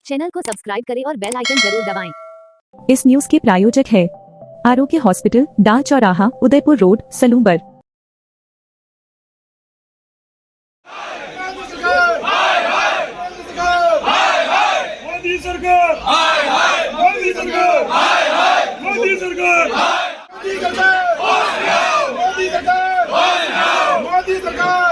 Channel को subscribe करें और बेल आइकन जरूर दबाएं। इस न्यूज के प्रायोजक है आरोग्य हॉस्पिटल, डाल चौराहा, उदयपुर रोड, सलूबर। मोदी सरकार, हाय हाय मोदी सरकार, हाय हाय मोदी सरकार, मोदी सरकार, मोदी सरकार, मोदी सरकार,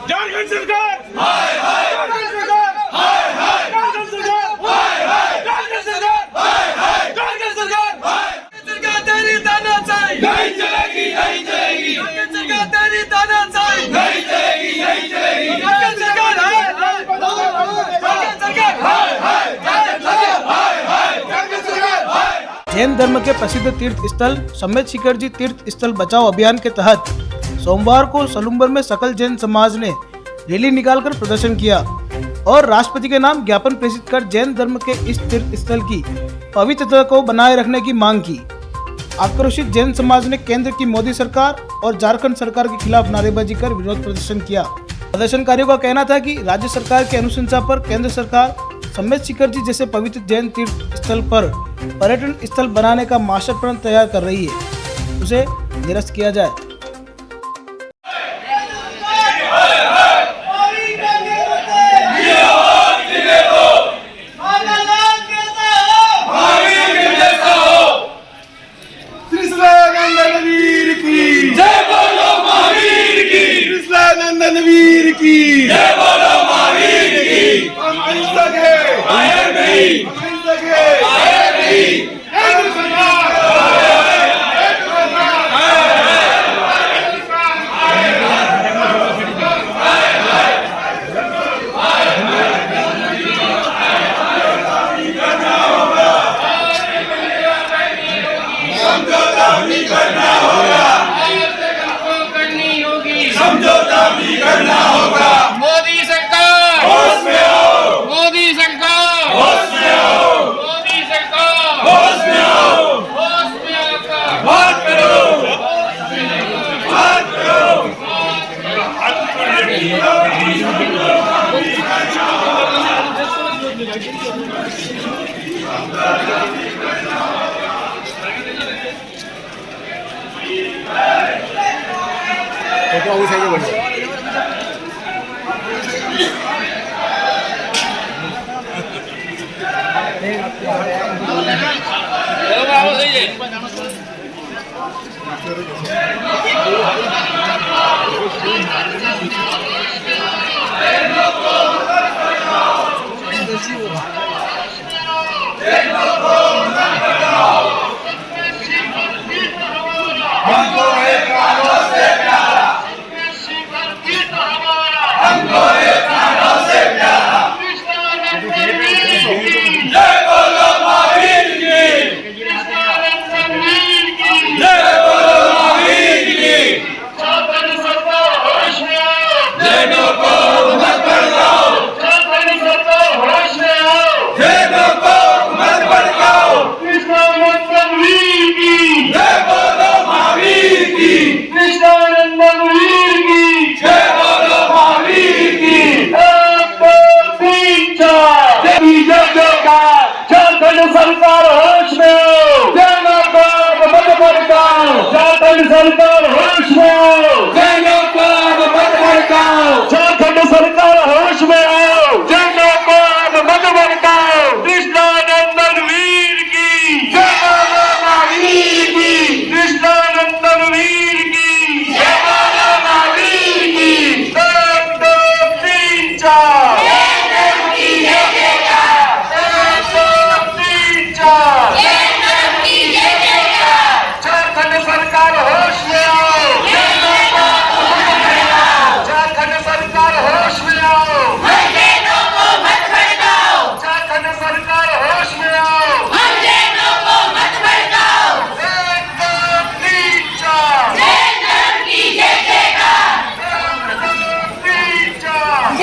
झारखंड सरकार, हाय हाय झारखंड सरकार, हाय हाय झारखंड सरकार, हाय हाय झारखंड सरकार, हाय हाय झारखंड सरकार, सरकार तेरी तानाशाही नहीं चलेगी, नहीं चलेगी, सरकार तेरी तानाशाही नहीं चलेगी, नहीं चलेगी, झारखंड सरकार, हाय हाय झारखंड सरकार, हाय हाय झारखंड सरकार, हाय हाय झारखंड सरकार, हाय। जैन धर्म के प्रसिद्ध तीर्थ स्थल समेत शिखर जी तीर्थ स्थल बचाओ अभियान के तहत सोमवार को सलूबर में सकल जैन समाज ने रैली निकालकर प्रदर्शन किया और राष्ट्रपति के नाम ज्ञापन प्रेषित कर जैन धर्म के इस तीर्थ स्थल की पवित्रता को बनाए रखने की मांग की। आक्रोशित जैन समाज ने केंद्र की मोदी सरकार और झारखंड सरकार के खिलाफ नारेबाजी कर विरोध प्रदर्शन किया। प्रदर्शनकारियों का कहना था कि राज्य सरकार की अनुशंसा पर केंद्र सरकार समेत शिखर जी जैसे पवित्र जैन तीर्थ स्थल पर पर्यटन स्थल बनाने का मास्टर प्लान तैयार कर रही है, उसे निरस्त किया जाए। वीर की जय बोलो महावीर की। हम अहिंसक हैं, कायर नहीं, हम अहिंसक हैं, कायर नहीं। केंद्र सरकार, समझौता भी करना होगा, समझौता भी करना होगा। मोदी सरकार होश में आओ, मोदी सरकार होश में आओ, मोदी सरकार होश में आओ, होश में आकर बात करो, बात करो। हमको एक प्राणों से प्यारा, हमको एक प्राणों से प्यारा। जय बोलो महावीर की, जय बोलो महावीर की। जैनों को मत भड़काओ, जैनों को मत भड़काओ। जय बोलो महावीर की, जय बोलो महावीर की। झारखंड सरकार होश में आओ, जैनों को मत भड़काओ, झारखंड सरकार होश में आओ, जैनों को मत भड़काओ, झारखंड सरकार होश में आओ, जैनों को मत भड़काओ। कृष्णानंदन वीर की, जय बोलो महावीर की, कृष्णानंदन वीर की, जय बोलो महावीर की। 1 2 3 4 1 2 3 4 झारखंड सरकार होश में आओ, झारखंड सरकार होश में आओ, झारखंड सरकार होश में आओ। 1 2 3 4 1 2 3 4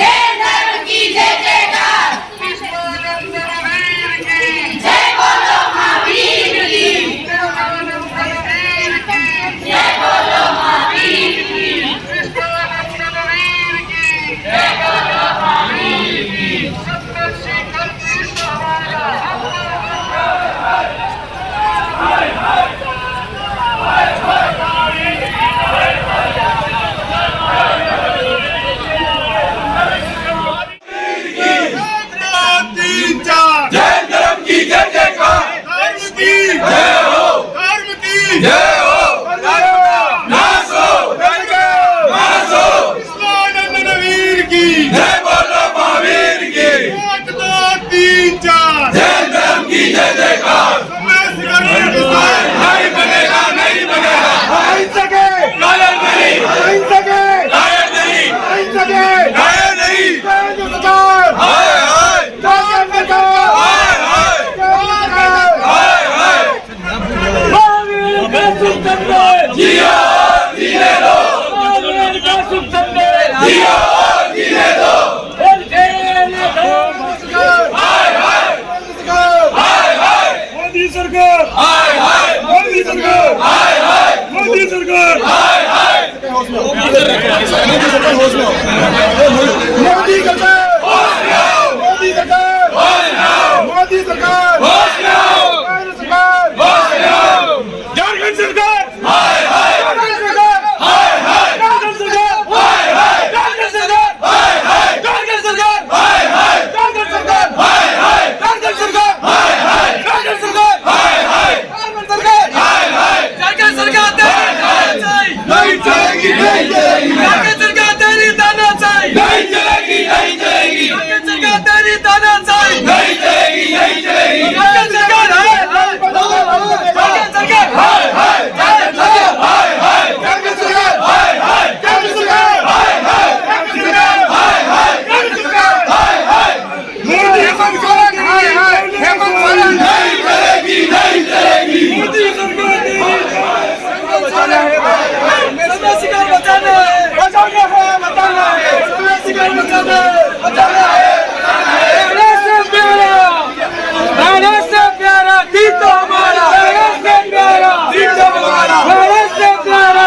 भारत से प्यारा दिल तो हमारा, भारत से प्यारा दिल तो हमारा, भारत से प्यारा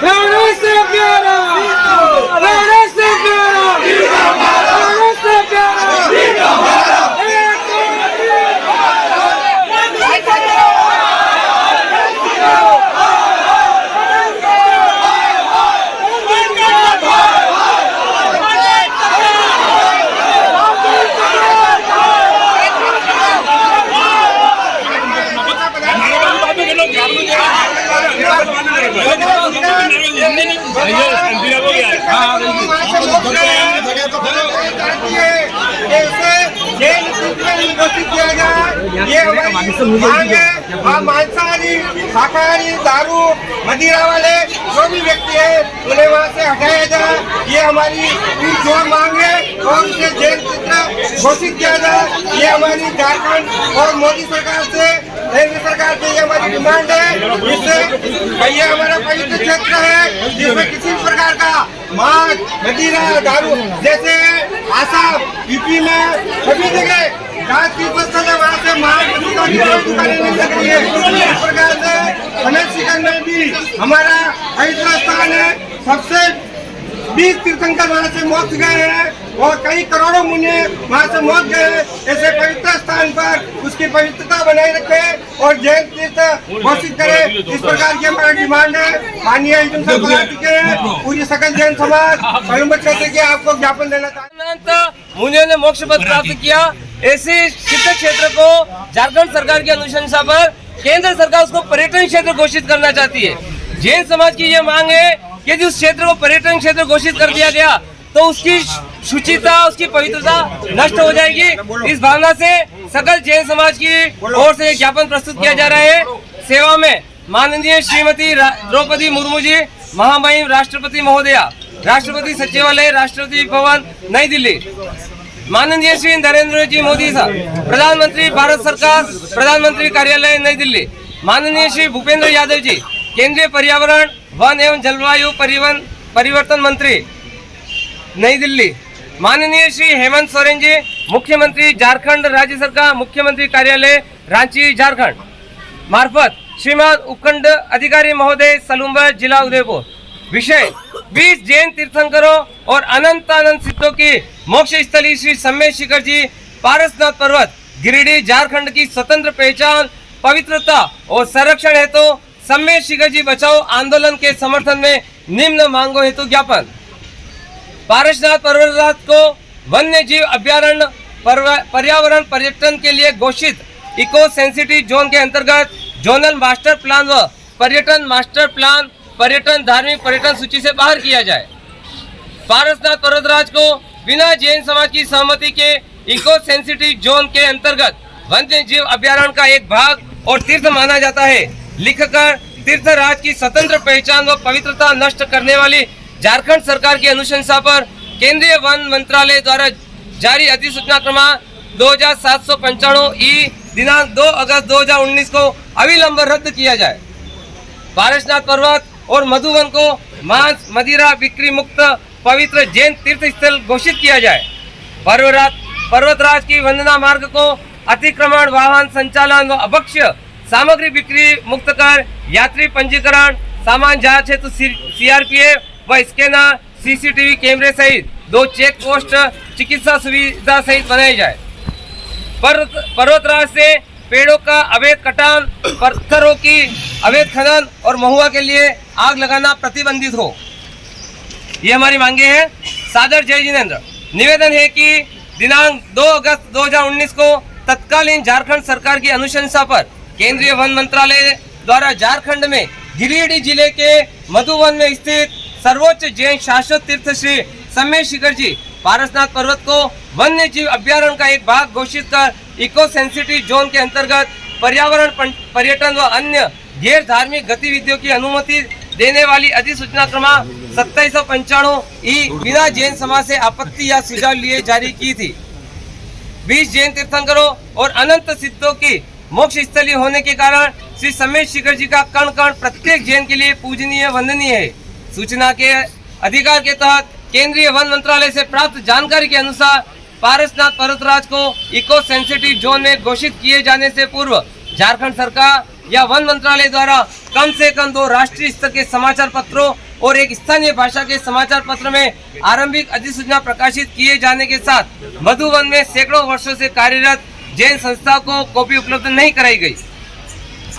भारत से प्यारा, भारत से प्यारा भारत से प्यारा। ये हमारी मांग है। मांसाहारी शाकाहारी दारू मदिरा वाले जो भी व्यक्ति है उन्हें वहाँ से हटाया जाए, ये हमारी जोर मांग है। और उसे जेल चित्र घोषित किया जाए, ये हमारी झारखंड और मोदी सरकार से, केंद्र सरकार से ये हमारी डिमांड है। इससे ये हमारा पवित्र क्षेत्र है जिसमें किसी भी प्रकार का मांस मदिरा दारू जैसे आसाम यूपी में सभी जगह जांच की फसल है, वहाँ से मांस मदिरा की कोई दुकानें नहीं लग रही है। इस प्रकार से समेत शिखर में भी हमारा पवित्र स्थान है। सबसे 20 तीर्थंकर वहाँ से मौत गए हैं और कई करोड़ों मुनि वहाँ से मौत गए हैं। ऐसे पवित्र स्थान पर उसकी पवित्रता बनाए रखे और जैन तीर्थ घोषित करे, इस प्रकार की हमारी डिमांड है। माननीय पूरी सकल जैन समाज कलुम्बर क्षेत्र के आपको ज्ञापन देना चाहते। मुनियों ने मोक्ष पद प्राप्त किया, ऐसे सिद्ध क्षेत्र को झारखंड सरकार की अनुशंसा पर केंद्र सरकार उसको पर्यटन क्षेत्र घोषित करना चाहती है। जैन समाज की ये मांग है कि यदि उस क्षेत्र को पर्यटन क्षेत्र घोषित कर दिया गया तो उसकी शुचिता, उसकी पवित्रता नष्ट हो जाएगी। इस भावना से सकल जैन समाज की ओर से ज्ञापन प्रस्तुत किया जा रहा है। सेवा में माननीय श्रीमती द्रौपदी मुर्मू जी, महामहिम राष्ट्रपति महोदया, राष्ट्रपति सचिवालय, राष्ट्रपति भवन नई दिल्ली, माननीय श्री नरेंद्र जी मोदी साहब, प्रधानमंत्री भारत सरकार, प्रधानमंत्री कार्यालय नई दिल्ली, माननीय श्री भूपेंद्र यादव जी, केंद्रीय पर्यावरण वन एवं जलवायु परिवर्तन मंत्री नई दिल्ली, माननीय श्री हेमंत सोरेन जी, मुख्यमंत्री झारखंड राज्य सरकार, मुख्यमंत्री कार्यालय रांची झारखंड मार्फत श्रीमान उपखंड अधिकारी महोदय सलूम्बर जिला उदयपुर। विषय 20 जैन तीर्थंकरों और अनंत सिद्धों की मोक्ष स्थली श्री सम्मेद शिखर जी पारसनाथ पर्वत गिरिडीह झारखंड की स्वतंत्र पहचान, पवित्रता और संरक्षण हेतु सम्मेद शिखर जी बचाओ आंदोलन के समर्थन में निम्न मांगों हेतु ज्ञापन। पारसनाथ पर्वत को वन्य जीव अभ्यारण्य पर्यावरण पर्यटन के लिए घोषित इको सेंसिटिव जोन के अंतर्गत जोनल मास्टर प्लान व पर्यटन मास्टर प्लान पर्यटन धार्मिक पर्यटन सूची से बाहर किया जाए। पारसनाथ पर्वतराज को बिना जैन समाज की सहमति के इको सेंसिटिव जोन के अंतर्गत वन्य जीव अभ्यारण्य का एक भाग और तीर्थ माना जाता है लिखकर तीर्थराज की स्वतंत्र पहचान व पवित्रता नष्ट करने वाली झारखंड सरकार की अनुशंसा पर केंद्रीय वन मंत्रालय द्वारा जारी अधिसूचना क्रमांक 2795 दिनांक 2 अगस्त 2019 को अविलंब रद्द किया जाए। पारसनाथ पर्वत और मधुवन को मांस मदिरा बिक्री मुक्त पवित्र जैन तीर्थ स्थल घोषित किया जाए। पर्वतराज की वंदना मार्ग को अतिक्रमण, वाहन संचालन व अभक्ष्य सामग्री बिक्री मुक्त कर यात्री पंजीकरण, सामान जांच हेतु सीआरपीएफ व स्कैनर, सीसीटीवी कैमरे सहित 2 चेक पोस्ट चिकित्सा सुविधा सहित बनाई जाए। पर्वतराज से पेड़ों का अवैध कटान, पत्थरों की अवैध खनन और महुआ के लिए आग लगाना प्रतिबंधित हो। ये हमारी मांगे हैं। सादर जय जिनेंद्र। निवेदन है कि दिनांक 2 अगस्त 2019 को तत्कालीन झारखंड सरकार की अनुशंसा पर केंद्रीय वन मंत्रालय द्वारा झारखंड में गिरिडीह जिले के मधुवन में स्थित सर्वोच्च जैन शाश्वत तीर्थ श्री सम्मेद शिखर जी पारसनाथ पर्वत को वन्य जीव अभ्यारण्य का एक भाग घोषित कर इको सेंसिटिव जोन के अंतर्गत पर्यावरण पर्यटन व अन्य गैर धार्मिक गतिविधियों की अनुमति देने वाली अधिसूचना क्रमांक 2795 बिना जैन समाज से आपत्ति या सुझाव लिए जारी की थी। 20 जैन तीर्थंकरों और अनंत सिद्धों की मोक्ष स्थली होने के कारण श्री सम्मेद शिखर जी का कण कण प्रत्येक जैन के लिए पूजनीय वंदनीय है। सूचना के अधिकार के तहत केंद्रीय वन मंत्रालय से प्राप्त जानकारी के अनुसार पारसनाथ पर्वतराज को इको सेंसिटिव जोन में घोषित किए जाने से पूर्व झारखंड सरकार या वन मंत्रालय द्वारा कम से कम 2 राष्ट्रीय स्तर के समाचार पत्रों और एक स्थानीय भाषा के समाचार पत्र में आरंभिक अधिसूचना प्रकाशित किए जाने के साथ मधुवन में सैकड़ों वर्षों से कार्यरत जैन संस्था को कॉपी उपलब्ध नहीं कराई गई।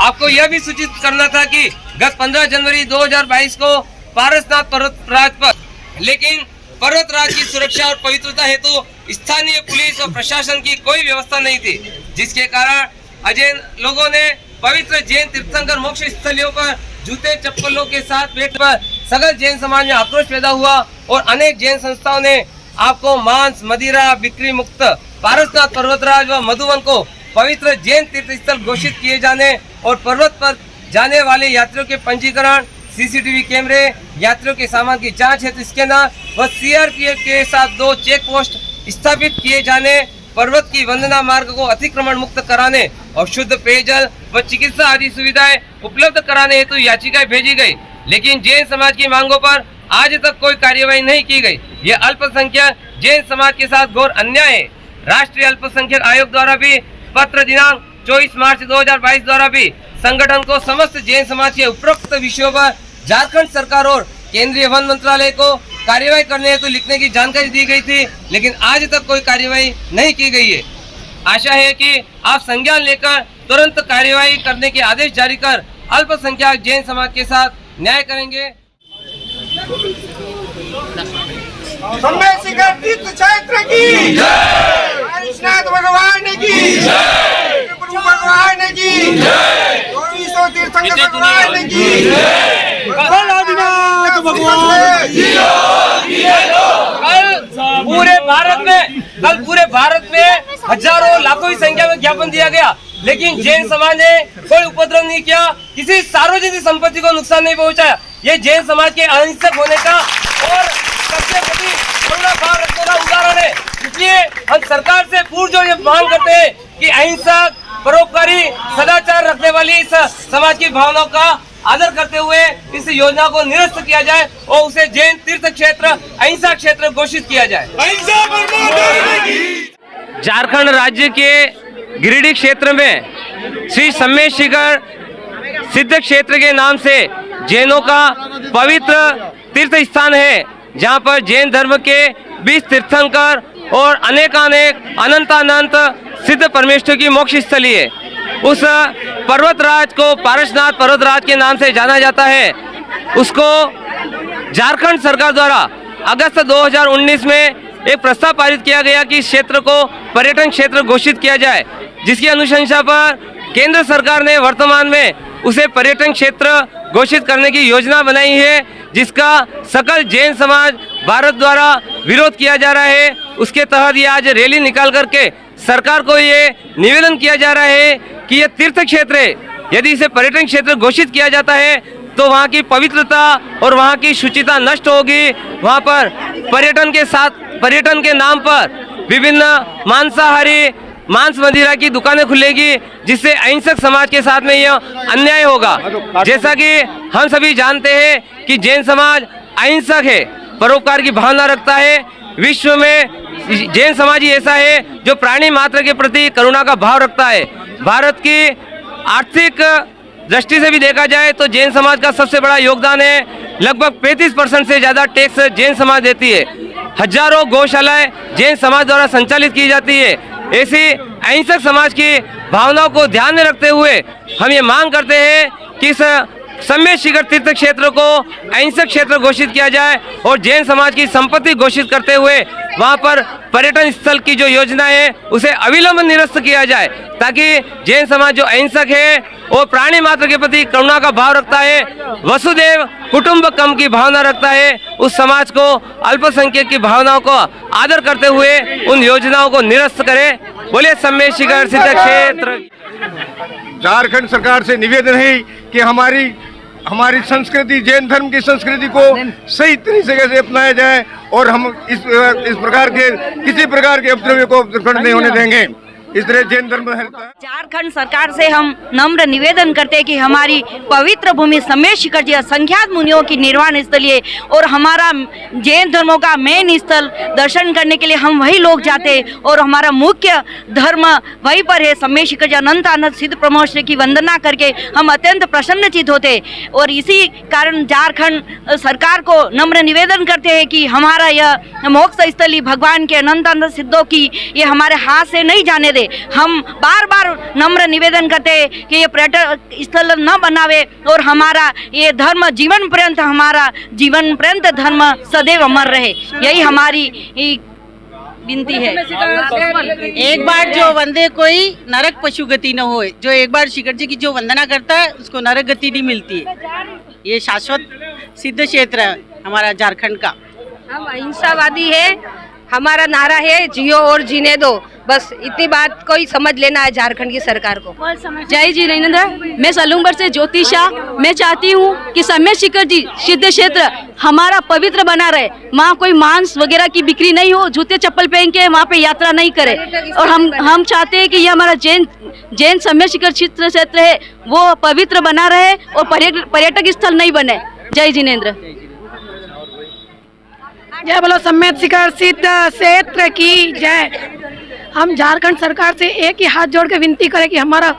आपको यह भी सूचित करना था कि गत 15 जनवरी 2022 को पारसनाथ पर्वतराज पर लेकिन पर्वतराज की सुरक्षा और पवित्रता हेतु स्थानीय पुलिस और प्रशासन की कोई व्यवस्था नहीं थी, जिसके कारण अजैन लोगों ने पवित्र जैन तीर्थंकर मोक्ष स्थलियों पर जूते चप्पलों के साथ बैठ पर सगल जैन समाज में आक्रोश पैदा हुआ और अनेक जैन संस्थाओं ने आपको मांस मदिरा बिक्री मुक्त पारसनाथ पर्वतराज व मधुवन को पवित्र जैन तीर्थ स्थल घोषित किए जाने और पर्वत पर जाने वाले यात्रियों के पंजीकरण, सीसीटीवी कैमरे, यात्रियों के सामान की जांच हेतु स्कैनर व सीआरपीएफ के साथ 2 चेक पोस्ट स्थापित किए जाने, पर्वत की वंदना मार्ग को अतिक्रमण मुक्त कराने और शुद्ध पेयजल व चिकित्सा आदि सुविधाएं उपलब्ध कराने हेतु याचिकाएं भेजी गई, लेकिन जैन समाज की मांगों पर आज तक कोई कार्यवाही नहीं की गई। यह अल्पसंख्यक जैन समाज के साथ घोर अन्याय है। राष्ट्रीय अल्पसंख्यक आयोग द्वारा भी पत्र दिनांक 24 मार्च 2022 द्वारा भी संगठन को समस्त जैन समाज के उपरोक्त विषयों पर झारखंड सरकार और केंद्रीय वन मंत्रालय को कार्यवाही करने हेतु लिखने की जानकारी दी गई थी, लेकिन आज तक कोई कार्यवाही नहीं की गई है। आशा है कि आप संज्ञान लेकर तुरंत कार्यवाही करने के आदेश जारी कर अल्पसंख्यक जैन समाज के साथ न्याय करेंगे। सम्मेद शिखर तीर्थ क्षेत्र की जय, हरिनाथ भगवान की जय, गुरु भगवान की जय, 2400 तीर्थंकर भगवान की जय, आदिनाथ भगवान की कल पूरे भारत में हजारों लाखों की संख्या में ज्ञापन दिया गया, लेकिन जैन समाज ने कोई उपद्रव नहीं किया, किसी सार्वजनिक संपत्ति को नुकसान नहीं पहुंचाया। ये जैन समाज के अहिंसक होने का और सबके प्रति करुणा भाव रखने का उदाहरण है। इसलिए हम सरकार से पुरजोर ये मांग करते हैं कि अहिंसक, परोपकारी, सदाचार रखने वाली इस समाज की भावनाओं का आदर करते हुए इस योजना को निरस्त किया जाए और उसे जैन तीर्थ क्षेत्र अहिंसा क्षेत्र घोषित किया जाए। झारखंड राज्य के गिरिडीह क्षेत्र में श्री सम्मेद शिखर सिद्ध क्षेत्र के नाम से जैनों का पवित्र तीर्थ स्थान है, जहां पर जैन धर्म के 20 तीर्थंकर और अनेकानेक अनंतानंत सिद्ध परमेश्वर की मोक्ष स्थली है। उस पर्वतराज को पारसनाथ पर्वतराज के नाम से जाना जाता है। उसको झारखंड सरकार द्वारा अगस्त 2019 में एक प्रस्ताव पारित किया गया कि इस क्षेत्र को पर्यटन क्षेत्र घोषित किया जाए, जिसकी अनुशंसा पर केंद्र सरकार ने वर्तमान में उसे पर्यटन क्षेत्र घोषित करने की योजना बनाई है, जिसका सकल जैन समाज भारत द्वारा विरोध किया जा रहा है। उसके तहत ये आज रैली निकाल करके सरकार को ये निवेदन किया जा रहा है कि यह तीर्थ क्षेत्र है, यदि इसे पर्यटन क्षेत्र घोषित किया जाता है तो वहाँ की पवित्रता और वहाँ की शुचिता नष्ट होगी। वहाँ पर पर्यटन के नाम पर विभिन्न मांसाहारी मांस मदिरा की दुकानें खुलेगी, जिससे अहिंसक समाज के साथ में यह अन्याय होगा। जैसा कि हम सभी जानते हैं कि जैन समाज अहिंसक है, परोपकार की भावना रखता है। विश्व में जैन समाज ही ऐसा है जो प्राणी मात्र के प्रति करुणा का भाव रखता है। भारत की आर्थिक दृष्टि से भी देखा जाए तो जैन समाज का सबसे बड़ा योगदान है। लगभग 35% से ज़्यादा टैक्स जैन समाज देती है। हजारों गौशालाएं जैन समाज द्वारा संचालित की जाती है। ऐसी अहिंसक समाज की भावनाओं को ध्यान में रखते हुए हम ये मांग करते हैं कि इस सम्मेद शिखर तीर्थ क्षेत्र को अहिंसक क्षेत्र घोषित किया जाए और जैन समाज की संपत्ति घोषित करते हुए वहां पर पर्यटन स्थल की जो योजना है उसे अविलंब निरस्त किया जाए, ताकि जैन समाज जो अहिंसक है और प्राणी मात्र के प्रति करुणा का भाव रखता है, वसुदेव कुटुंबकम की भावना रखता है, उस समाज को अल्पसंख्यक की भावनाओं को आदर करते हुए उन योजनाओं को निरस्त करे। बोले सम्मेद शिखर सिद्ध क्षेत्र। झारखंड सरकार से निवेदन है कि हमारी संस्कृति, जैन धर्म की संस्कृति को सही तरीके से अपनाया जाए और हम इस प्रकार के किसी प्रकार के उपद्रव को नहीं होने देंगे। इस तरह जैन धर्म रहता है। झारखंड सरकार से हम नम्र निवेदन करते हैं कि हमारी पवित्र भूमि सम्मेद शिखर जी असंख्यात मुनियों की निर्वाण स्थल है और हमारा जैन धर्मों का मेन स्थल दर्शन करने के लिए हम वही लोग जाते हैं और हमारा मुख्य धर्म वहीं पर है। सम्मेद शिखर जी अनंत अनंत सिद्ध प्रमोद की वंदना करके हम अत्यंत प्रसन्नचित होते और इसी कारण झारखंड सरकार को नम्र निवेदन करते हैं कि हमारा यह मोक्ष स्थली भगवान के अनंत अनंत सिद्धों की ये हमारे हाथ से नहीं जाने दे। हम बार बार नम्र निवेदन करते हैं कि ये पर्यटक स्थल न बनावे और हमारा ये धर्म जीवन पर्यंत हमारा जीवन पर्यंत धर्म सदैव अमर रहे, यही हमारी विनती है। एक बार जो वंदे कोई नरक पशु गति न हो, जो एक बार शिखर जी की जो वंदना करता है उसको नरक गति नहीं मिलती है। ये शाश्वत सिद्ध क्षेत्र है हमारा झारखंड का। हम अहिंसावादी है, हमारा नारा है जियो और जीने दो, बस इतनी बात कोई समझ लेना है झारखंड की सरकार को। जय जिनेंद्र, मैं सलूंबर से ज्योतिषा। मैं चाहती हूँ कि सम्मेद शिखर जी सिद्ध क्षेत्र हमारा पवित्र बना रहे, वहाँ कोई मांस वगैरह की बिक्री नहीं हो, जूते चप्पल पहन के वहाँ पे यात्रा नहीं करे। और हम चाहते हैं कि ये हमारा जैन सम्मेद शिखर क्षेत्र है वो पवित्र बना रहे और पर्यटक स्थल नहीं बने। जय जिनेंद्र। जय बोलो सम्मेद शिखर सिद्ध क्षेत्र की जय। हम झारखंड सरकार से एक ही हाथ जोड़ के विनती करें कि हमारा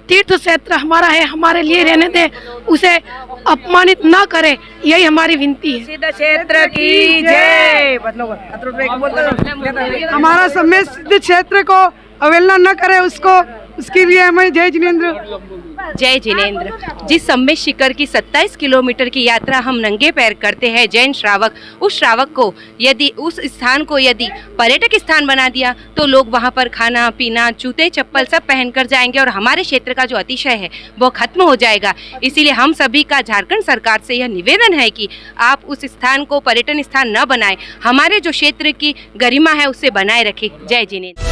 तीर्थ क्षेत्र हमारा है, हमारे लिए रहने दें, उसे अपमानित न करें, यही हमारी विनती है। सिद्ध क्षेत्र की जय। हमारा सम्मेद सिद्ध क्षेत्र को अवहेलना न करें, उसके लिए हमें जय जिनेंद्र। जय जिनेंद्र। जिस सम्मेद शिखर की 27 किलोमीटर की यात्रा हम नंगे पैर करते हैं जैन श्रावक, उस श्रावक को यदि उस स्थान को यदि पर्यटक स्थान बना दिया तो लोग वहां पर खाना पीना जूते चप्पल सब पहनकर जाएंगे और हमारे क्षेत्र का जो अतिशय है वो खत्म हो जाएगा। इसीलिए हम सभी का झारखंड सरकार से यह निवेदन है कि आप उस स्थान को पर्यटन स्थान न बनाएं, हमारे जो क्षेत्र की गरिमा है उसे बनाए रखें। जय जिनेंद्र।